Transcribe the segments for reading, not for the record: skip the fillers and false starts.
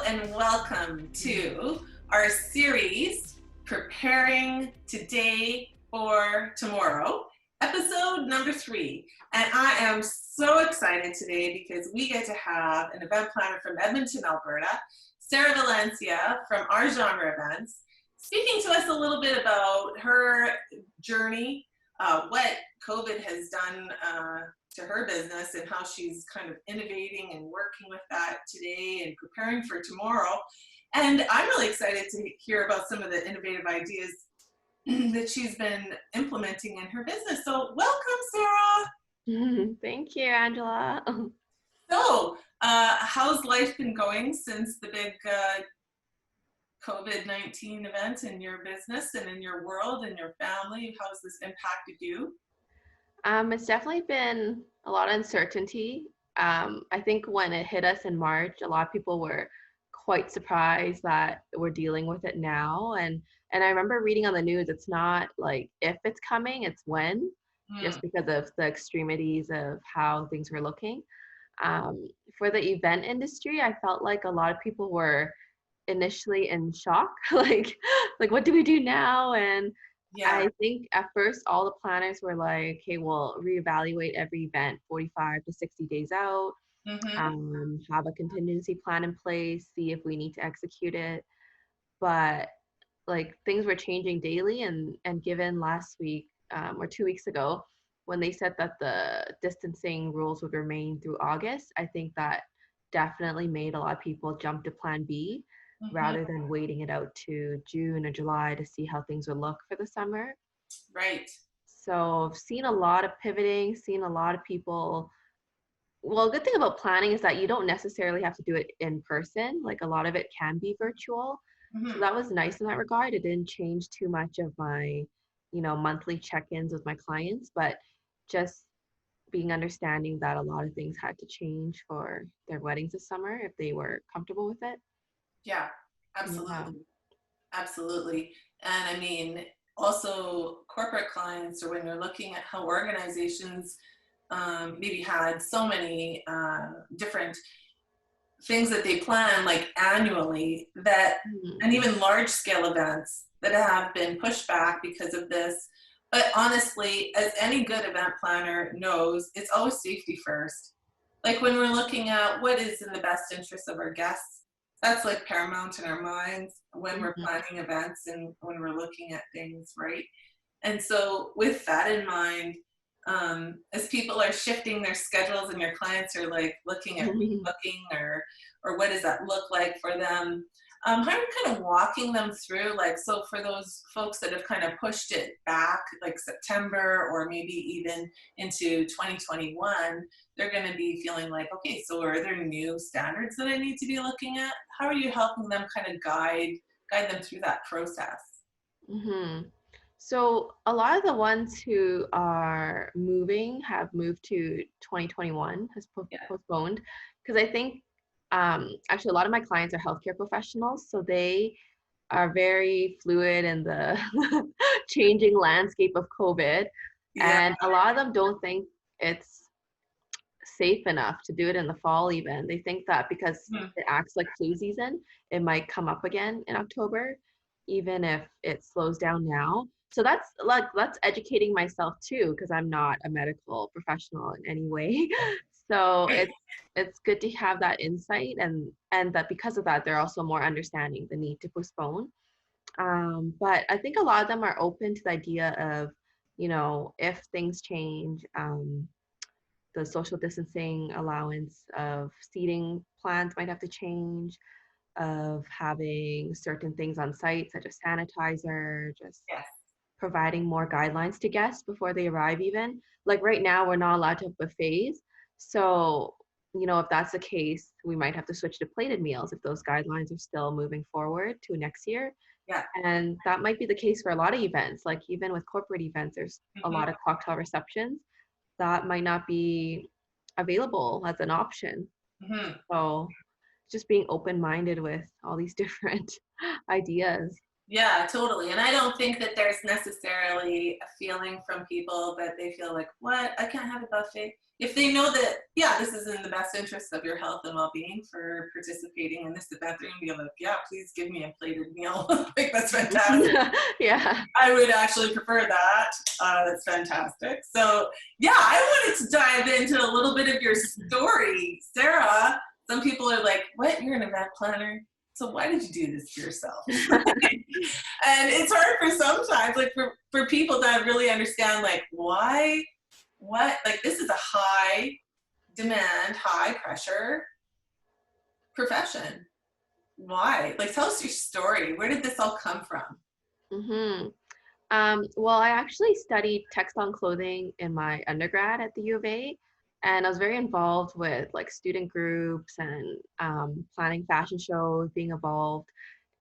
and welcome to our series, Preparing Today for Tomorrow, episode number 3. And I am so excited today because we get to have an event planner from Edmonton, Alberta, Sarah Valencia from Our Jonrah Events, speaking to us a little bit about her journey, what COVID has done to her business and how she's kind of innovating and working with that today and preparing for tomorrow. And I'm really excited to hear about some of the innovative ideas that she's been implementing in her business. So welcome, Sarah. Thank you, Angela. So how's life been going since the big COVID-19 event in your business and in your world and your family? How has this impacted you? It's definitely been a lot of uncertainty. I think when it hit us in March, a lot of people were quite surprised that we're dealing with it now. And I remember reading on the news, it's not like if it's coming, it's when, just because of the extremities of how things were looking. For the event industry, I felt like a lot of people were initially in shock, like what do we do now? And Yeah. I think at first all the planners were like, okay, we'll reevaluate every event 45 to 60 days out, have a contingency plan in place, see if we need to execute it. But like things were changing daily, and given last week or 2 weeks ago when they said that the distancing rules would remain through August, I think that definitely made a lot of people jump to plan B rather than waiting it out to June or July to see how things would look for the summer. Right. So I've seen a lot of pivoting, seen a lot of people. Well, a good thing about planning is that you don't necessarily have to do it in person. Like a lot of it can be virtual. So that was nice in that regard. It didn't change too much of my, monthly check-ins with my clients, but just being understanding that a lot of things had to change for their weddings this summer if they were comfortable with it. Yeah, absolutely. Yeah. Absolutely. And I mean, also corporate clients, or when you're looking at how organizations maybe had so many different things that they plan like annually, that and even large scale events that have been pushed back because of this. But honestly, as any good event planner knows, it's always safety first. Like when we're looking at what is in the best interest of our guests, that's like paramount in our minds when we're planning events and when we're looking at things, right? And so with that in mind, as people are shifting their schedules and your clients are like looking at rebooking or what does that look like for them, how are you kind of walking them through, like, so for those folks that have kind of pushed it back like September or maybe even into 2021, they're going to be feeling like, okay, so are there new standards that I need to be looking at? How are you helping them kind of guide them through that process? So a lot of the ones who are moving have moved to 2021, has postponed, because I think actually a lot of my clients are healthcare professionals, so they are very fluid in the changing landscape of COVID. And a lot of them don't think it's safe enough to do it in the fall even. They think that because it acts like flu season, it might come up again in October, even if it slows down now. So that's educating myself too, because I'm not a medical professional in any way. So it's good to have that insight, and that because of that, they're also more understanding the need to postpone. But I think a lot of them are open to the idea of, if things change, the social distancing allowance of seating plans might have to change, of having certain things on site, such as sanitizer, just providing more guidelines to guests before they arrive even. Like right now, we're not allowed to have buffets. So, if that's the case, we might have to switch to plated meals if those guidelines are still moving forward to next year. Yeah. And that might be the case for a lot of events. Like even with corporate events, there's a lot of cocktail receptions that might not be available as an option. So just being open-minded with all these different ideas. Yeah, totally. And I don't think that there's necessarily a feeling from people that they feel like, what? I can't have a buffet. If they know that, yeah, this is in the best interest of your health and well-being for participating in this event, they're gonna be like, yeah, please give me a plated meal. Like, that's fantastic. Yeah. I would actually prefer that. That's fantastic. So yeah, I wanted to dive into a little bit of your story, Sarah. Some people are like, what? You're an event planner? So why did you do this to yourself? And it's hard for sometimes, like for people that really understand, like, why, what, like, this is a high demand, high pressure profession. Why? Like, tell us your story. Where did this all come from? Mm-hmm. Well, I actually studied textile and clothing in my undergrad at the U of A, and I was very involved with like student groups and planning fashion shows, being involved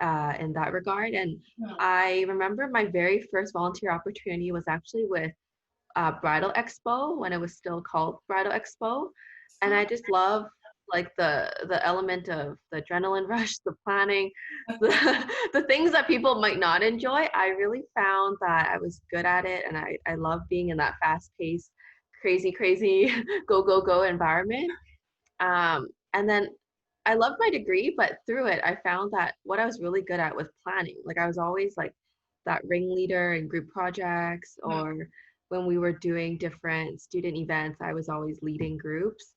in that regard. And I remember my very first volunteer opportunity was actually with Bridal Expo when it was still called Bridal Expo, and I just love like the element of the adrenaline rush, the planning, the things that people might not enjoy. I really found that I was good at it, and I love being in that fast paced, crazy go go go environment. And then I loved my degree, but through it, I found that what I was really good at was planning. Like I was always like that ringleader in group projects, or when we were doing different student events, I was always leading groups.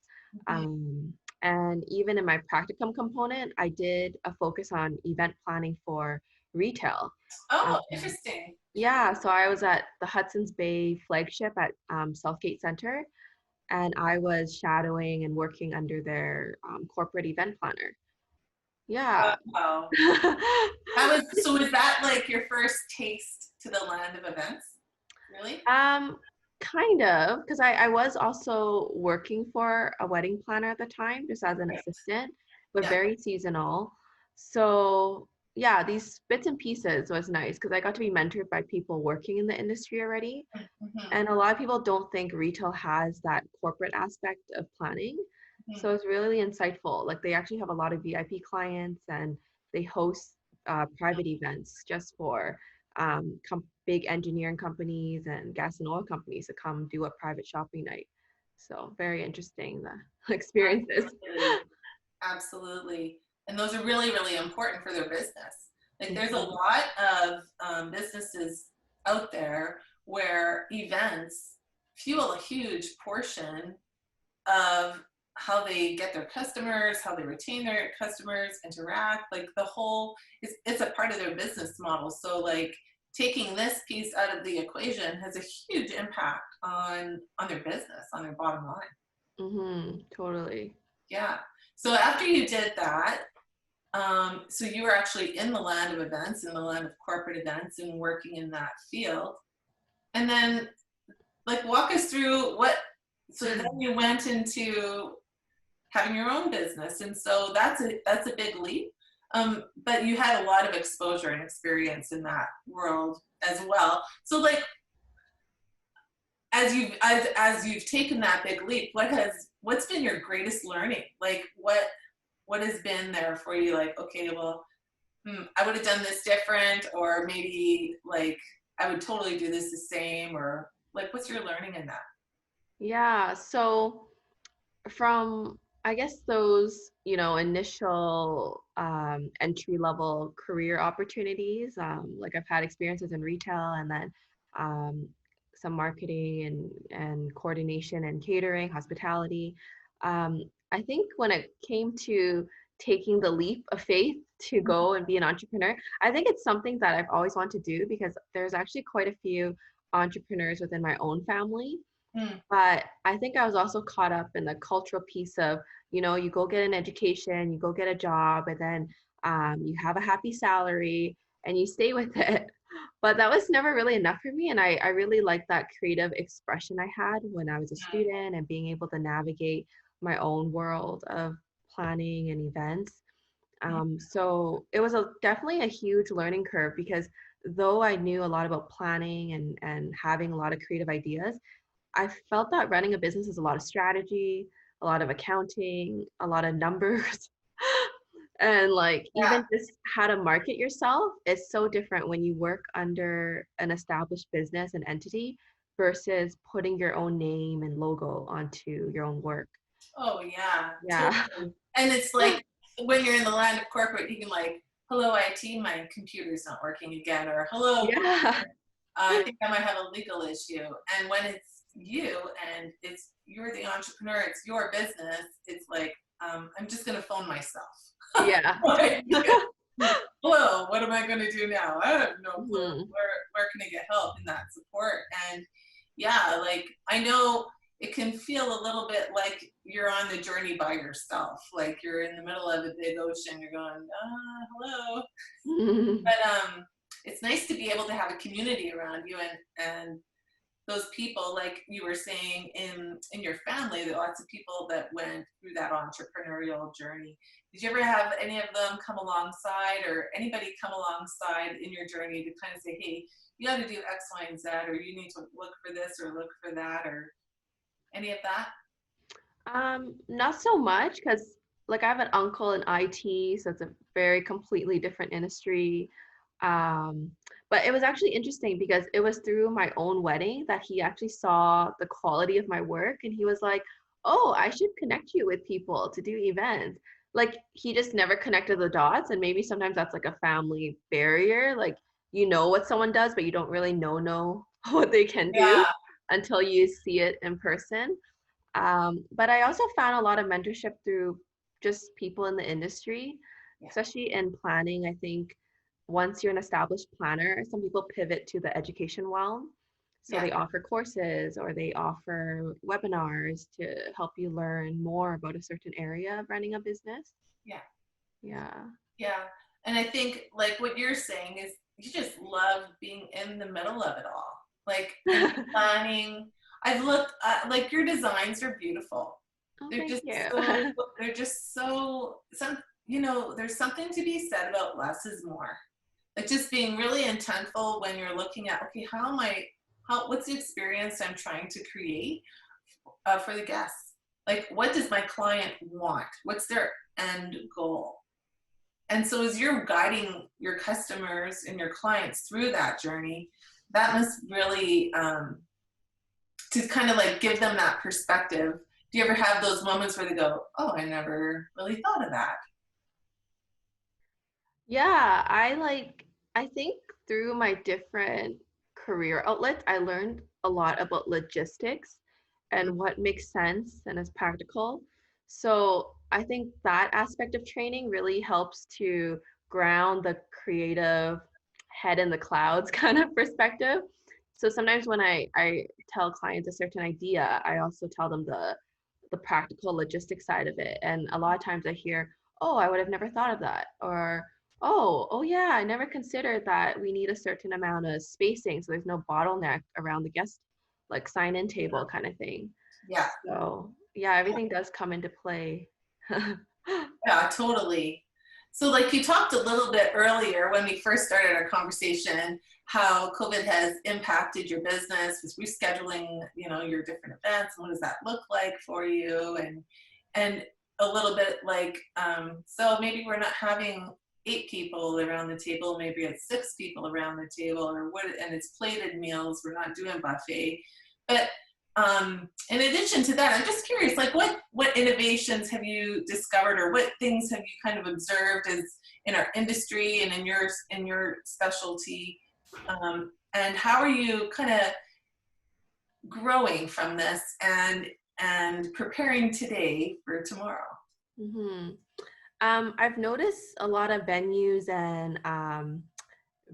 Um, and even in my practicum component, I did a focus on event planning for retail. Oh, Um, interesting. yeah, so I was at the Hudson's Bay flagship at Southgate Center, and I was shadowing and working under their corporate event planner. Yeah. Wow. So was that like your first taste to the land of events? Really? um, Kind of, because I was also working for a wedding planner at the time, just as an Right. assistant, but Yeah. very seasonal. So yeah, these bits and pieces was nice because I got to be mentored by people working in the industry already. Mm-hmm. And a lot of people don't think retail has that corporate aspect of planning. So it's really insightful. Like they actually have a lot of VIP clients and they host private events just for big engineering companies and gas and oil companies to come do a private shopping night. So very interesting the experiences. Absolutely. Absolutely. And those are really, really important for their business. Like there's a Mhm. lot of businesses out there where events fuel a huge portion of how they get their customers, how they retain their customers, interact, like the whole, it's a part of their business model. So like taking this piece out of the equation has a huge impact on their business, on their bottom line. Totally. Yeah. So after you did that, so you were actually in the land of events, in the land of corporate events, and working in that field. And then, like, walk us through what. So then you went into having your own business, and so that's a big leap. But you had a lot of exposure and experience in that world as well. So, like, as you've taken that big leap, what's been your greatest learning? Like, what has been there for you? Like, okay, well, I would have done this different, or maybe like I would totally do this the same, or like, what's your learning in that? Yeah. So from I guess those, initial entry level career opportunities, like I've had experiences in retail and then um, some marketing and coordination and catering, hospitality. I think when it came to taking the leap of faith to go and be an entrepreneur, I think it's something that I've always wanted to do because there's actually quite a few entrepreneurs within my own family, Mm, but I think I was also caught up in the cultural piece of, you go get an education, you go get a job, and then you have a happy salary and you stay with it. But that was never really enough for me. And I really liked that creative expression I had when I was a student and being able to navigate my own world of planning and events. So it was definitely a huge learning curve because though I knew a lot about planning and having a lot of creative ideas, I felt that running a business is a lot of strategy, a lot of accounting, a lot of numbers. And like Yeah. even just how to market yourself is so different when you work under an established business and entity versus putting your own name and logo onto your own work. Oh yeah, Yeah. totally. And it's like when you're in the land of corporate, you can like, hello IT, my computer's not working again, or hello, Yeah. I think I might have a legal issue. And when it's you and you're the entrepreneur, it's your business, it's like, I'm just gonna phone myself. Yeah. Like, hello, what am I gonna do now? I have no clue. Mhm. Where can I get help in that support? And yeah, like I know it can feel a little bit like you're on the journey by yourself. Like you're in the middle of a big ocean, you're going, hello. Mhm. But it's nice to be able to have a community around you and those people, like you were saying, in your family, there are lots of people that went through that entrepreneurial journey. Did you ever have any of them come alongside, or anybody come alongside in your journey to kind of say, hey, you got to do X, Y, and Z, or you need to look for this or look for that, or any of that? Not so much because like I have an uncle in IT, so it's a very completely different industry. Um, but it was actually interesting because it was through my own wedding that he actually saw the quality of my work and he was like, "Oh, I should connect you with people to do events." Like he just never connected the dots, and maybe sometimes that's like a family barrier. Like you know what someone does, but you don't really know what they can do Yeah, until you see it in person. But I also found a lot of mentorship through just people in the industry, yeah, especially in planning. I think once you're an established planner, some people pivot to the education realm. So yeah, they offer courses or they offer webinars to help you learn more about a certain area of running a business. yeah. Yeah. Yeah. And I think like what you're saying is you just love being in the middle of it all. Like and planning. I've looked like your designs are beautiful. Oh, They're thank just you. so they're just so there's something to be said about less is more. Like just being really intentful when you're looking at, okay, what's the experience I'm trying to create for the guests? Like what does my client want? What's their end goal? And so as you're guiding your customers and your clients through that journey, that must really to kind of like give them that perspective. Do you ever have those moments where they go, oh, I never really thought of that? Yeah, I think through my different career outlets, I learned a lot about logistics and what makes sense and is practical. So I think that aspect of training really helps to ground the creative head in the clouds kind of perspective. So sometimes when I tell clients a certain idea, I also tell them the practical logistic side of it. And a lot of times I hear, oh, I would have never thought of that. Or oh yeah, I never considered that we need a certain amount of spacing so there's no bottleneck around the guest like sign in table kind of thing. Yeah, So yeah, everything does come into play. yeah, totally. So like you talked a little bit earlier when we first started our conversation, how COVID has impacted your business with rescheduling, your different events, and what does that look like for you? And a little bit like, so maybe we're not having 8 people around the table, maybe it's 6 people around the table, and it's plated meals, we're not doing buffet. But in addition to that, I'm just curious, like what innovations have you discovered, or what things have you kind of observed as in our industry and in your specialty, and how are you kind of growing from this and preparing today for tomorrow? hmm I've noticed a lot of venues and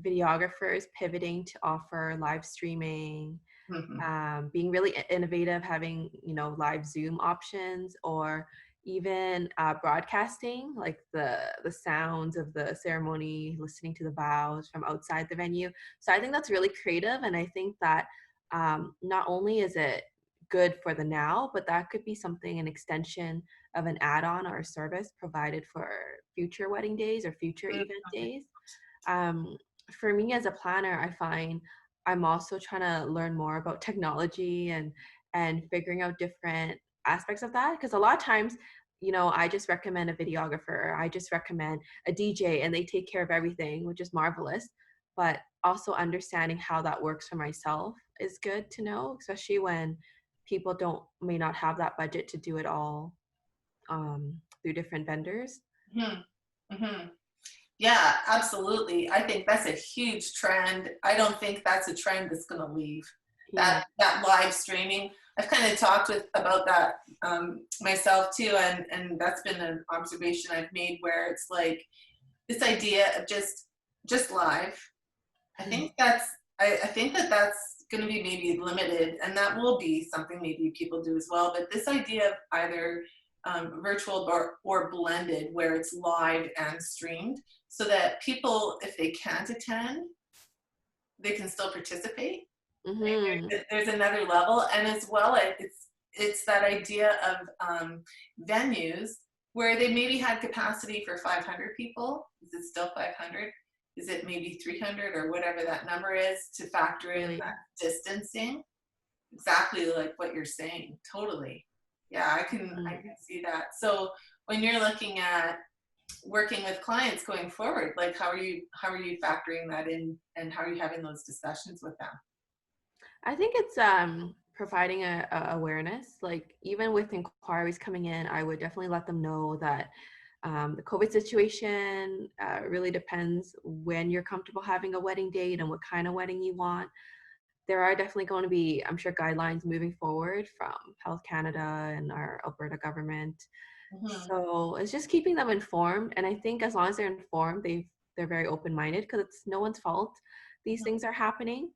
videographers pivoting to offer live streaming, Hmm. being really innovative, having live Zoom options, or even broadcasting like the sounds of the ceremony, listening to the vows from outside the venue. So I think that's really creative, and I think that not only is it good for the now, but that could be something an extension of an add-on or a service provided for future wedding days or future event days. um, for me as a planner, I find I'm also trying to learn more about technology and figuring out different aspects of that, because a lot of times you know, I just recommend a videographer, I just recommend a DJ, and they take care of everything, which is marvelous. But also understanding how that works for myself is good to know, especially when people may not have that budget to do it all through different vendors. Mm-hmm. Yeah, absolutely. I think that's a huge trend. I don't think that's a trend that's going to leave. Yeah. That live streaming. I've kind of talked about that myself too, and that's been an observation I've made where it's like this idea of just live. I think I think that's going to be maybe limited, and that will be something maybe people do as well. But this idea of either virtual or blended, where it's live and streamed, so that people, if they can't attend, they can still participate. Mm-hmm. There's another level, and as well, it's that idea of venues where they maybe had capacity for 500 people. Is it still 500? Is it maybe 300 or whatever that number is, to factor in Really? that distancing? Exactly like what you're saying. Totally. Yeah, I can see that. So when you're looking at working with clients going forward, like how are you factoring that in, and how are you having those discussions with them? I think it's providing a awareness. Like even with inquiries coming in, I would definitely let them know that the COVID situation really depends when you're comfortable having a wedding date and what kind of wedding you want. There are definitely going to be, I'm sure, guidelines moving forward from Health Canada and our Alberta government. Mm-hmm. So it's just keeping them informed. And I think as long as they're informed, they're very open-minded, because it's no one's fault these things are happening.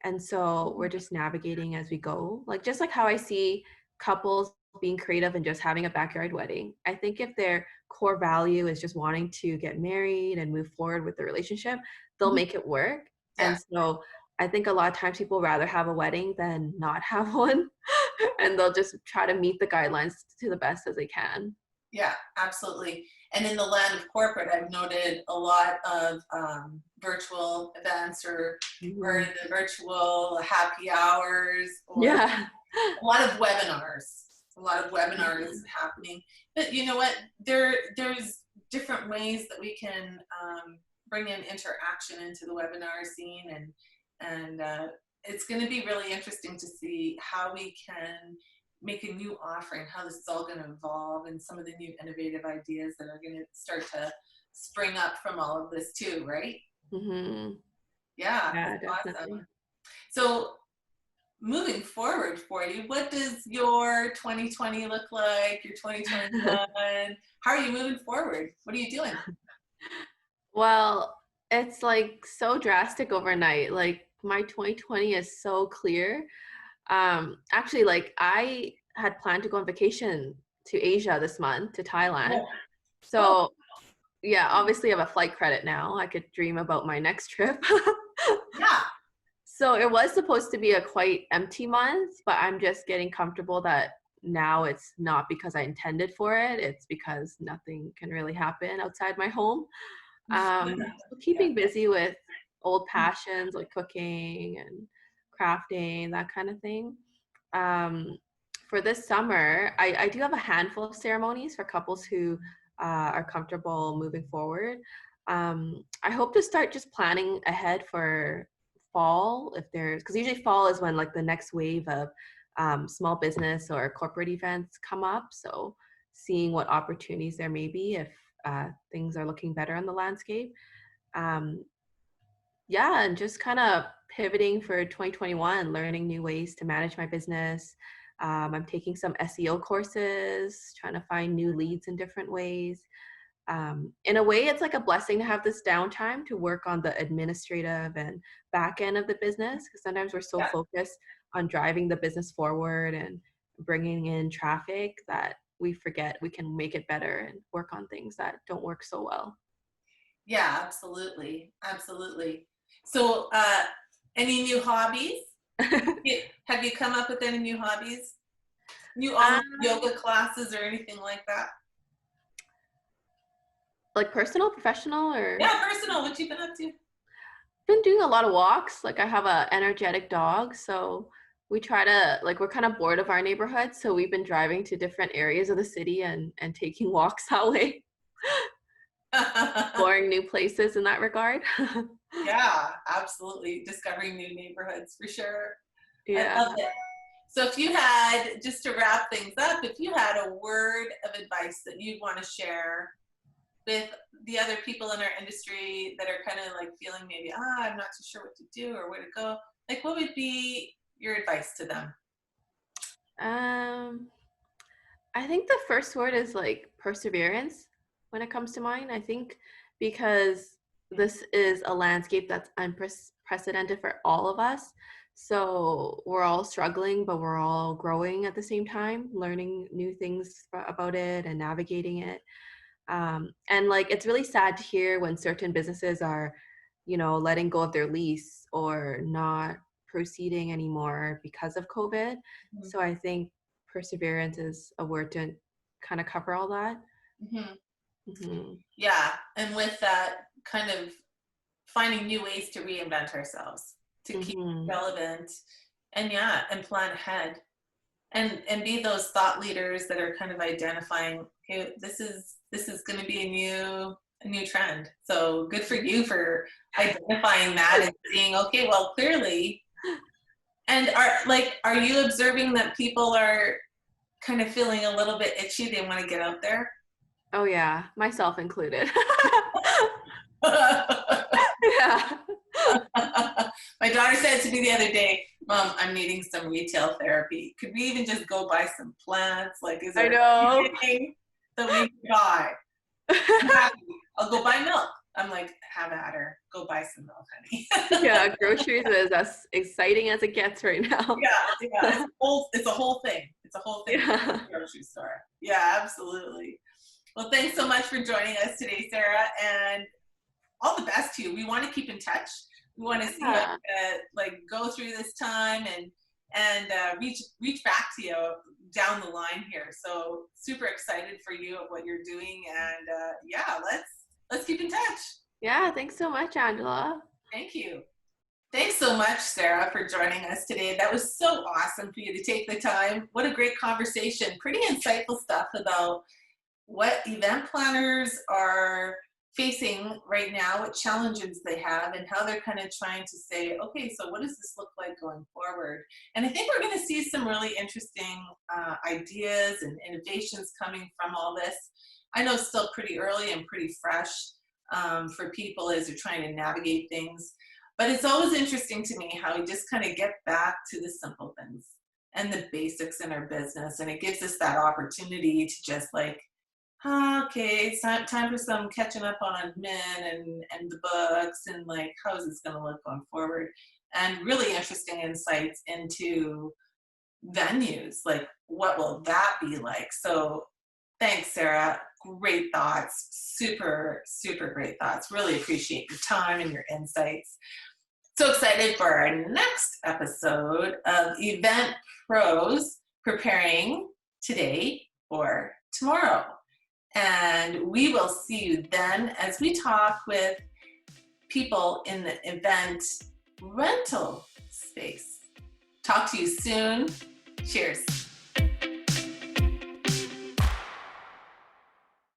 And so we're just navigating as we go. Like just like how I see couples being creative and just having a backyard wedding. I think if their core value is just wanting to get married and move forward with the relationship, they'll make it work. Yeah. And so I think a lot of times people rather have a wedding than not have one. And they'll just try to meet the guidelines to the best as they can. Yeah, absolutely. And in the land of corporate, I've noted a lot of virtual events or Mhm. the virtual happy hours, or Yeah. a lot of webinars. A lot of webinars happening. But you know what? There's different ways that we can bring in interaction into the webinar scene, and it's going to be really interesting to see how we can make a new offering, how this is all going to evolve, and some of the new innovative ideas that are going to start to spring up from all of this too, right? Mm-hmm. Yeah, Yeah, that's definitely. awesome. So moving forward for you, what does your 2020 look like, your 2021? How are you moving forward? What are you doing? Well, it's like so drastic overnight. Like my 2020 is so clear. Actually, like I had planned to go on vacation to Asia this month, to Thailand. Oh, oh, So yeah, obviously I have a flight credit now. I could dream about my next trip. yeah. So it was supposed to be a quite empty month, but I'm just getting comfortable that now it's not because I intended for it. It's because nothing can really happen outside my home. So Yeah. keeping busy with old passions like cooking and crafting, that kind of thing. Um, for this summer, I do have a handful of ceremonies for couples who are comfortable moving forward. I hope to start just planning ahead for fall, if there's, because usually fall is when like the next wave of small business or corporate events come up. So seeing what opportunities there may be if things are looking better on the landscape. Um, yeah, and just kind of pivoting for 2021, learning new ways to manage my business. I'm taking some SEO courses, trying to find new leads in different ways. In a way, it's like a blessing to have this downtime to work on the administrative and back end of the business, because sometimes we're so Yeah. focused on driving the business forward and bringing in traffic that we forget we can make it better and work on things that don't work so well. Yeah, absolutely. Absolutely. So, any new hobbies? Have you come up with any new hobbies? New online um, yoga classes or anything like that? like personal, professional, or Yeah, personal. What you been up to? been doing a lot of walks. Like I have a energetic dog, so we try to, like, we're kind of bored of our neighborhood, so we've been driving to different areas of the city and taking walks that way, exploring new places in that regard. Yeah, absolutely. Discovering new neighborhoods for sure. I Yeah. love it. So if you had, just to wrap things up, if you had a word of advice that you'd want to share with the other people in our industry that are kind of like feeling maybe, I'm not too sure what to do or where to go, like what would be your advice to them? Um, I think the first word is like perseverance when it comes to mine. I think because this is a landscape that's unprecedented for all of us. So we're all struggling, but we're all growing at the same time, learning new things about it and navigating it. And like, it's really sad to hear when certain businesses are, letting go of their lease or not proceeding anymore because of COVID. So I think perseverance is a word to kind of cover all that. Mm-hmm. Hmm. Yeah, and with that, kind of finding new ways to reinvent ourselves, to keep Hmm. relevant, and yeah, and plan ahead, and be those thought leaders that are kind of identifying, okay, this is going to be a new trend. So good for you for identifying that and seeing, okay, well, clearly. And are you observing that people are kind of feeling a little bit itchy? They want to get out there. Oh yeah, myself included. Yeah. My daughter said to me the other day, Mom, I'm needing some retail therapy. Could we even just go buy some plants? Like, is I there know. anything that we can buy? I'm happy. I'll go buy milk. I'm like, have at her. Go buy some milk, honey. Yeah, groceries is as exciting as it gets right now. Yeah. It's a whole thing. It's a whole thing at Yeah. the grocery store. Yeah, absolutely. Well, thanks so much for joining us today, Sarah, and all the best to you. We want to keep in touch. We want to see how Yeah. you like go through this time and reach back to you down the line here. So super excited for you of what you're doing, and yeah, let's keep in touch. Yeah, thanks so much, Angela. Thank you. Thanks so much, Sarah, for joining us today. That was so awesome for you to take the time. What a great conversation. Pretty insightful stuff about what event planners are facing right now, what challenges they have, and how they're kind of trying to say, okay, so what does this look like going forward? And I think we're going to see some really interesting ideas and innovations coming from all this. I know it's still pretty early and pretty fresh for people as they're trying to navigate things. But it's always interesting to me how we just kind of get back to the simple things and the basics in our business. And it gives us that opportunity to just like, okay, it's time for some catching up on admin and the books and like, how is this going to look going forward? And really interesting insights into venues, like what will that be like? So thanks, Sarah. Great thoughts. Super, super great thoughts. Really appreciate your time and your insights. So excited for our next episode of Event Pros preparing today for tomorrow. And we will see you then as we talk with people in the event rental space. Talk to you soon. Cheers.